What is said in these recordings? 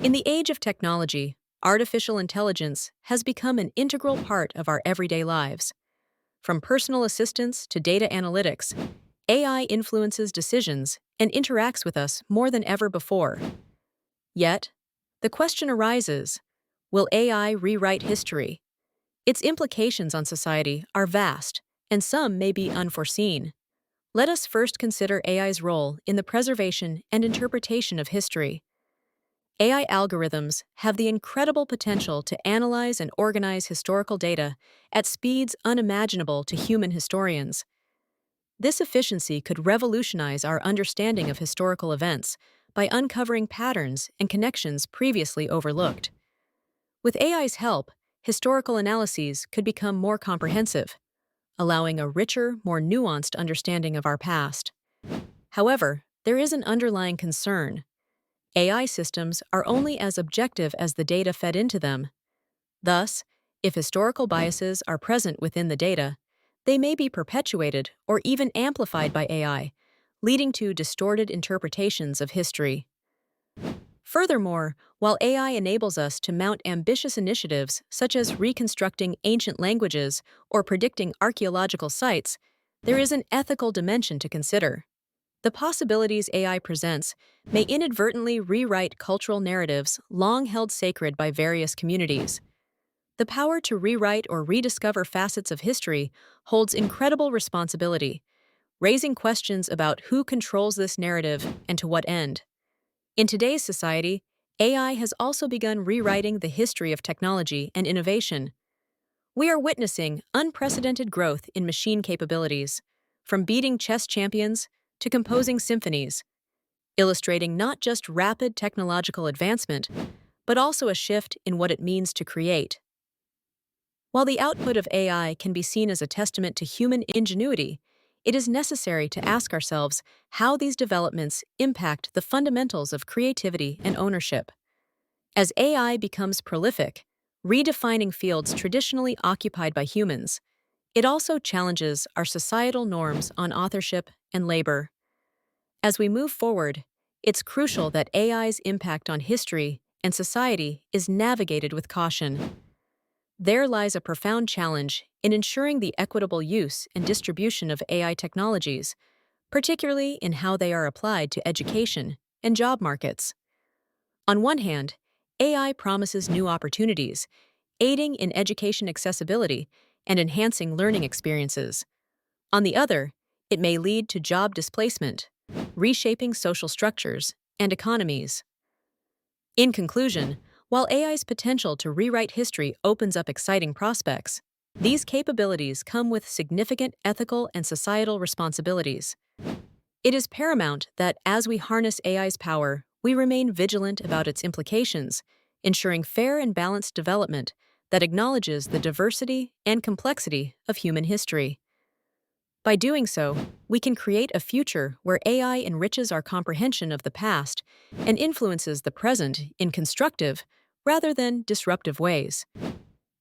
In the age of technology, artificial intelligence has become an integral part of our everyday lives. From personal assistance to data analytics, AI influences decisions and interacts with us more than ever before. Yet, the question arises, will AI rewrite history? Its implications on society are vast, and some may be unforeseen. Let us first consider AI's role in the preservation and interpretation of history. AI algorithms have the incredible potential to analyze and organize historical data at speeds unimaginable to human historians. This efficiency could revolutionize our understanding of historical events by uncovering patterns and connections previously overlooked. With AI's help, historical analyses could become more comprehensive, allowing a richer, more nuanced understanding of our past. However, there is an underlying concern. AI systems are only as objective as the data fed into them. Thus, if historical biases are present within the data, they may be perpetuated or even amplified by AI, leading to distorted interpretations of history. Furthermore, while AI enables us to mount ambitious initiatives such as reconstructing ancient languages or predicting archaeological sites, there is an ethical dimension to consider. The possibilities AI presents may inadvertently rewrite cultural narratives long held sacred by various communities. The power to rewrite or rediscover facets of history holds incredible responsibility, raising questions about who controls this narrative and to what end. In today's society, AI has also begun rewriting the history of technology and innovation. We are witnessing unprecedented growth in machine capabilities, from beating chess champions to composing symphonies, illustrating not just rapid technological advancement, but also a shift in what it means to create. While the output of AI can be seen as a testament to human ingenuity, it is necessary to ask ourselves how these developments impact the fundamentals of creativity and ownership. As AI becomes prolific, redefining fields traditionally occupied by humans, it also challenges our societal norms on authorship and labor. As we move forward, it's crucial that AI's impact on history and society is navigated with caution. There lies a profound challenge in ensuring the equitable use and distribution of AI technologies, particularly in how they are applied to education and job markets. On one hand, AI promises new opportunities, aiding in education accessibility and enhancing learning experiences. On the other, it may lead to job displacement, reshaping social structures and economies. In conclusion, while AI's potential to rewrite history opens up exciting prospects, these capabilities come with significant ethical and societal responsibilities. It is paramount that as we harness AI's power, we remain vigilant about its implications, ensuring fair and balanced development that acknowledges the diversity and complexity of human history. By doing so, we can create a future where AI enriches our comprehension of the past and influences the present in constructive rather than disruptive ways.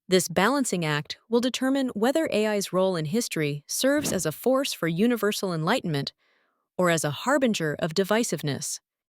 This balancing act will determine whether AI's role in history serves as a force for universal enlightenment or as a harbinger of divisiveness.